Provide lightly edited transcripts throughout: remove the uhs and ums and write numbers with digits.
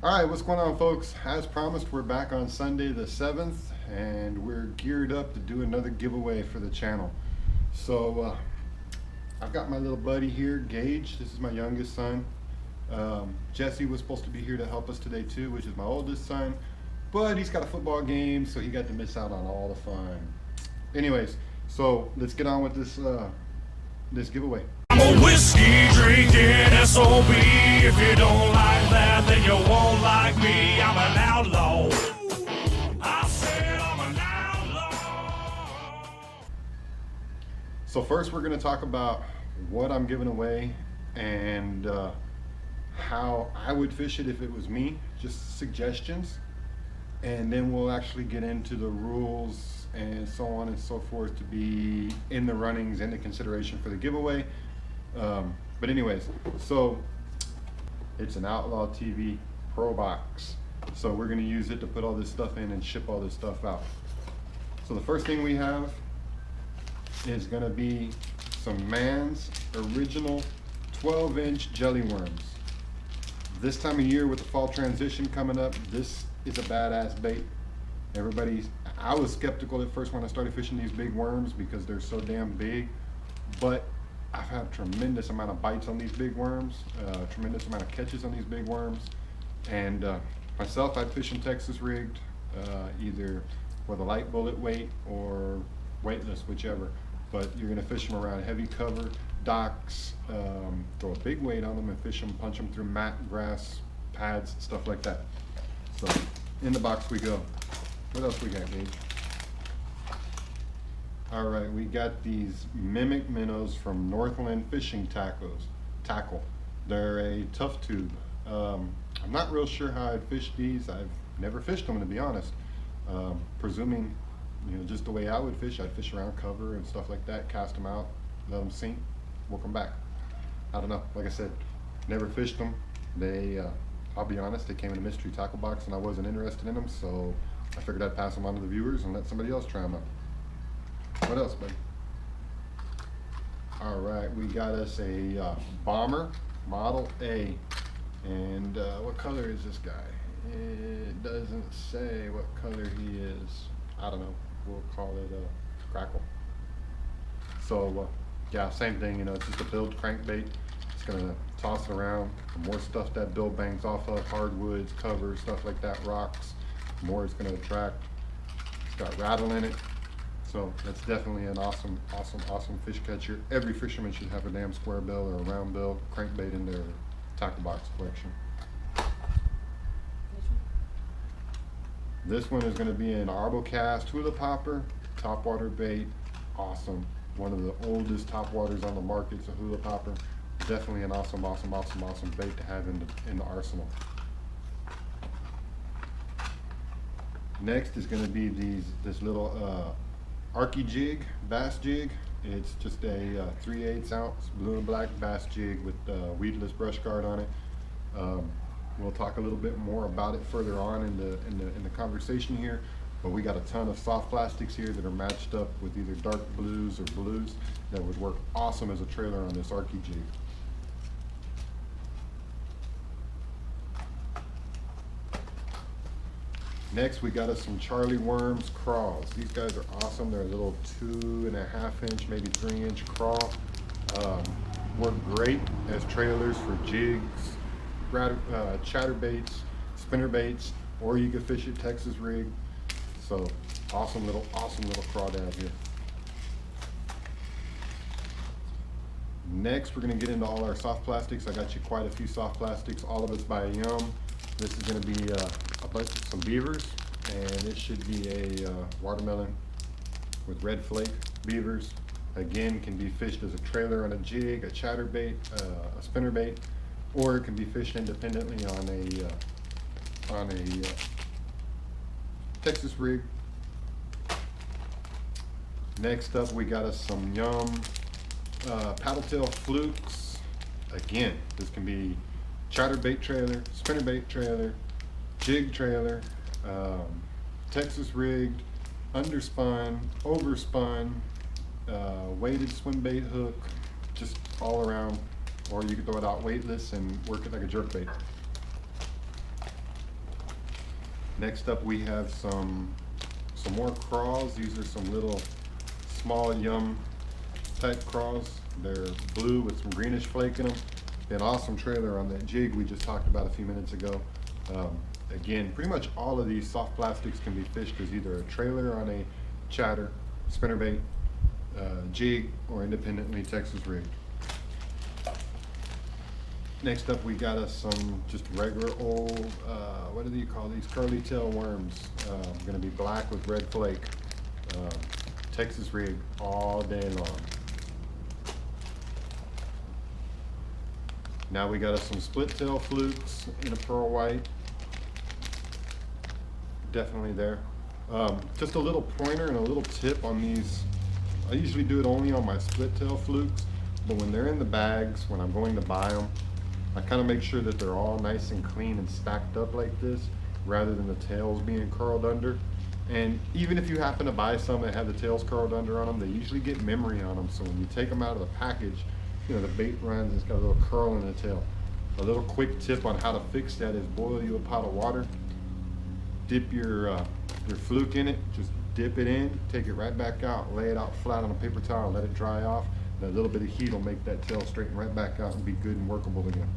All right, what's going on, folks? As promised, we're back on Sunday the 7th, and we're geared up to do another giveaway for the channel. So I've got my little buddy here, Gage. This is my youngest son. Jesse was supposed to be here to help us today too, which is my oldest son, but he's got a football game, so he got to miss out on all the fun. Anyways, so let's get on with this this giveaway. I'm a whiskey drinking SOB. If you don't like that, then you won't like me. I'm an outlaw. I said I'm an outlaw. So first we're going to talk about what I'm giving away and how I would fish it if it was me, just suggestions. And then we'll actually get into the rules and so on and so forth to be in the runnings and the consideration for the giveaway. But anyways, so it's an OutlawTV Pro Box. So we're going to use it to put all this stuff in and ship all this stuff out. So the first thing we have is going to be some Man's original 12-inch jelly worms. This time of year with the fall transition coming up, this is a badass bait. I was skeptical at first when I started fishing these big worms because they're so damn big, but I've had a tremendous amount of bites on these big worms, tremendous amount of catches on these big worms, and myself, I fish in Texas rigged, either with a light bullet weight or weightless, whichever, but you're going to fish them around heavy cover, docks, throw a big weight on them and fish them, punch them through mat, grass, pads, stuff like that. So in the box we go. What else we got, Gage? All right, we got these Mimic minnows from Northland Fishing Tackle. They're a tough tube. I'm not real sure how I'd fish these. I've never fished them, to be honest. Presuming, just the way I would fish, I'd fish around cover and stuff like that, cast them out, let them sink, work them back. I don't know. Like I said, never fished them. I'll be honest, they came in a mystery tackle box and I wasn't interested in them, so I figured I'd pass them on to the viewers and let somebody else try them out. What else, buddy? All right, we got us a Bomber Model A. And what color is this guy? It doesn't say what color he is. I don't know. We'll call it a Crackle. So, yeah, same thing, it's just a build crankbait. It's gonna toss it around. The more stuff that bill bangs off of, hardwoods, covers, stuff like that, rocks, the more it's gonna attract. It's got rattle in it. So that's definitely an awesome fish catcher. Every fisherman should have a damn square bill or a round bill crankbait in their tackle box collection. This one is going to be an Arbocast hula popper, topwater bait. Awesome. One of the oldest topwaters on the market is a hula popper. Definitely an awesome bait to have in the arsenal. Next is going to be this little Arky jig, bass jig. It's just a 3/8 ounce blue and black bass jig with weedless brush guard on it. We'll talk a little bit more about it further on in the conversation here, but we got a ton of soft plastics here that are matched up with either dark blues or blues that would work awesome as a trailer on this Arky jig. Next, we got us some Charlie Worms craws. These guys are awesome. They're a little 2.5 inch, maybe 3 inch crawl. Work great as trailers for jigs, chatterbaits, spinnerbaits, or you could fish it Texas rig. So awesome little crawdad here. Next, we're gonna get into all our soft plastics. I got you quite a few soft plastics. All of it's by Yum. This is gonna be some beavers, and it should be a watermelon with red flake beavers. Again, can be fished as a trailer on a jig, a chatterbait, a spinnerbait, or it can be fished independently on a Texas rig. Next up, we got us some Yum paddletail flukes. Again, this can be chatterbait trailer, spinnerbait trailer, jig trailer, Texas rigged, underspun, overspun, weighted swim bait hook, just all around, or you could throw it out weightless and work it like a jerkbait. Next up we have some more craws. These are some little small yum type craws. They're blue with some greenish flake in them. An awesome trailer on that jig we just talked about a few minutes ago. Again, pretty much all of these soft plastics can be fished as either a trailer on a chatter, spinnerbait, jig, or independently Texas rigged. Next up we got us some just regular old, what do you call these, curly tail worms. Gonna be black with red flake. Texas rig all day long. Now we got us some split tail flukes in a pearl white. Definitely there. Just a little pointer and a little tip on these. I usually do it only on my split tail flukes, but when they're in the bags, when I'm going to buy them, I kind of make sure that they're all nice and clean and stacked up like this, rather than the tails being curled under. And even if you happen to buy some that have the tails curled under on them, they usually get memory on them. So when you take them out of the package, you know, the bait runs, it's got a little curl in the tail. A little quick tip on how to fix that is boil you a pot of water, dip your fluke in it, just dip it in, take it right back out, lay it out flat on a paper towel, let it dry off. That little bit of heat will make that tail straighten right back out and be good and workable again.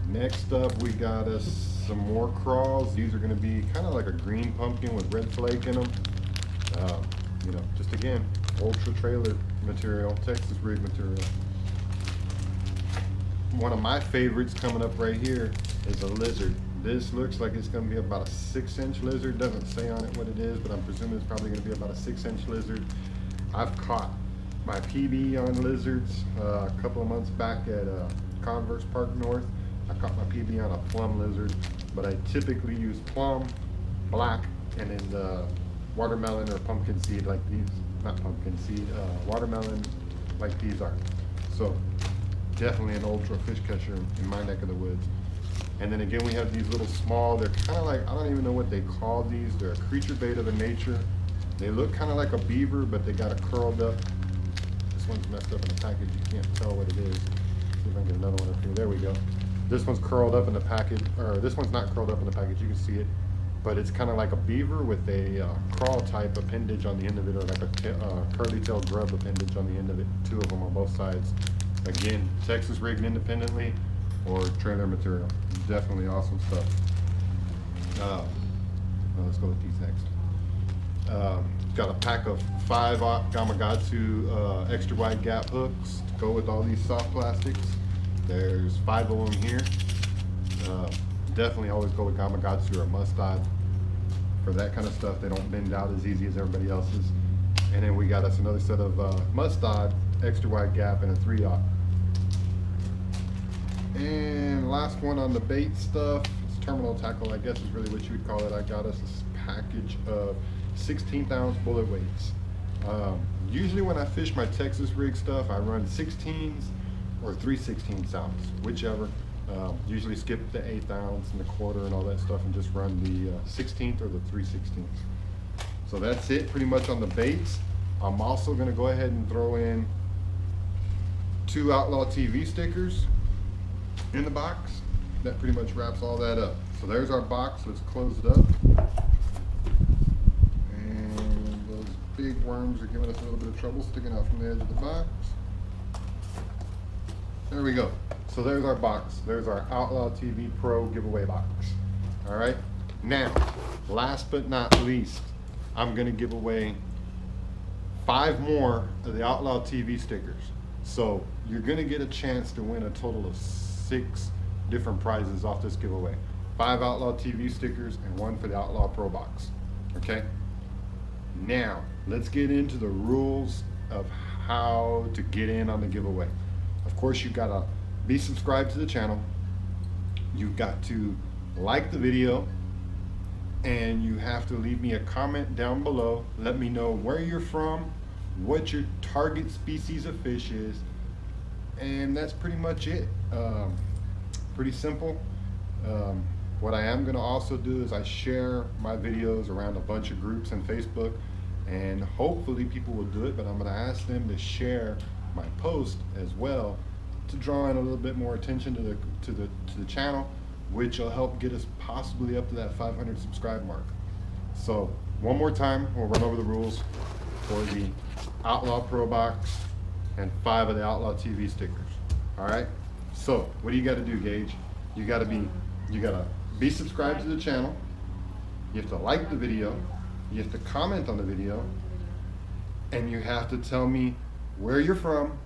Next up, we got us some more craws. These are going to be kind of like a green pumpkin with red flake in them. You know, just again, ultra trailer material, Texas rig material. One of my favorites coming up right here is a lizard. This looks like it's going to be about a 6-inch lizard. Doesn't say on it what it is, but I'm presuming it's probably going to be about a 6-inch lizard. I've caught my PB on lizards a couple of months back at Converse Park North. I caught my PB on a plum lizard, but I typically use plum, black, and then the watermelon or pumpkin seed like these. Not pumpkin seed, watermelon like these are. So definitely an ultra fish catcher in my neck of the woods. And then again, we have these little small, they're kind of like, I don't even know what they call these. They're a creature bait of the nature. They look kind of like a beaver, but they got a curled up. This one's messed up in the package. You can't tell what it is. See if I can get another one up here. There we go. This one's curled up in the package, or this one's not curled up in the package. You can see it, but it's kind of like a beaver with a crawl type appendage on the end of it, or like a curly tail grub appendage on the end of it. Two of them on both sides. Again, Texas rigged independently or trailer material. Definitely awesome stuff. Well, let's go with these next. Got a pack of 5/0 Gamakatsu extra wide gap hooks to go with all these soft plastics. There's 5 of them here. Definitely always go with Gamakatsu or Mustad for that kind of stuff. They don't bend out as easy as everybody else's. And then we got us another set of Mustad extra wide gap and a 3/0. And last one on the bait stuff, it's terminal tackle, I guess is really what you would call it. I got us this package of 16th ounce bullet weights. Usually when I fish my Texas rig stuff, I run 16s or 3/16 ounce, whichever. Usually skip the 1/8 ounce and the quarter and all that stuff and just run the 16th or the 3/16. So that's it pretty much on the baits. I'm also gonna go ahead and throw in 2 Outlaw TV stickers in the box. That pretty much wraps all that up. So there's our box. Let's close it up. And those big worms are giving us a little bit of trouble sticking out from the edge of the box. There we go. So there's our box. There's our Outlaw TV Pro giveaway box. All right. Now, last but not least, I'm going to give away 5 more of the Outlaw TV stickers. So you're going to get a chance to win a total of 6 different prizes off this giveaway. 5 Outlaw TV stickers and 1 for the Outlaw Pro Box. Okay? Now, let's get into the rules of how to get in on the giveaway. Of course, you've got to be subscribed to the channel. You've got to like the video, and you have to leave me a comment down below. Let me know where you're from, what your target species of fish is, and that's pretty much it. Pretty simple. What I am going to also do is I share my videos around a bunch of groups on Facebook, and hopefully people will do it, but I'm going to ask them to share my post as well to draw in a little bit more attention to the channel. which will help get us possibly up to that 500 subscribe mark. So one more time, we'll run over the rules for the Outlaw Pro Box and 5 of the OutlawTV stickers. All right. So what do you got to do, Gage? You got to be subscribed to the channel. You have to like the video. You have to comment on the video, and you have to tell me where you're from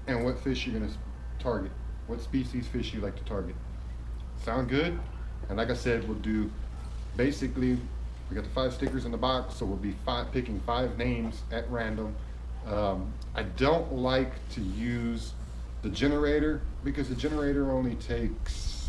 and what fish you're gonna target. What species fish you like to target. Sound good? And like I said, we'll do basically. We got the 5 stickers in the box, so we'll be picking 5 names at random. I don't like to use the generator because the generator only takes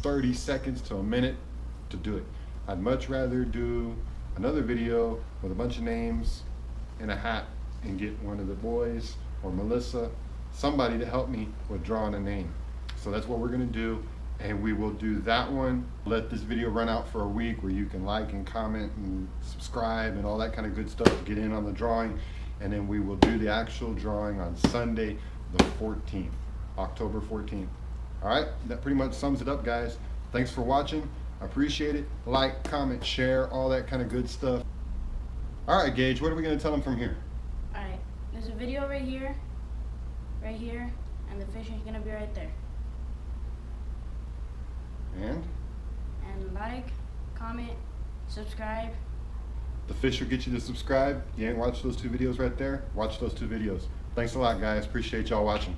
30 seconds to a minute to do it. I'd much rather do another video with a bunch of names in a hat and get one of the boys or Melissa, somebody to help me with drawing a name. So that's what we're gonna do, and we will do that one. Let this video run out for a week where you can like and comment and subscribe and all that kind of good stuff to get in on the drawing, and then we will do the actual drawing on Sunday the 14th, October 14th. All right, that pretty much sums it up, guys. Thanks for watching. I appreciate it. Like, comment, share, all that kind of good stuff. All right, Gage, what are we going to tell them from here? All right, there's a video right here, and the fish is going to be right there. And like, comment, subscribe. the fish will get you to subscribe. You ain't watched those 2 videos right there? Watch those 2 videos. Thanks a lot, guys. Appreciate y'all watching.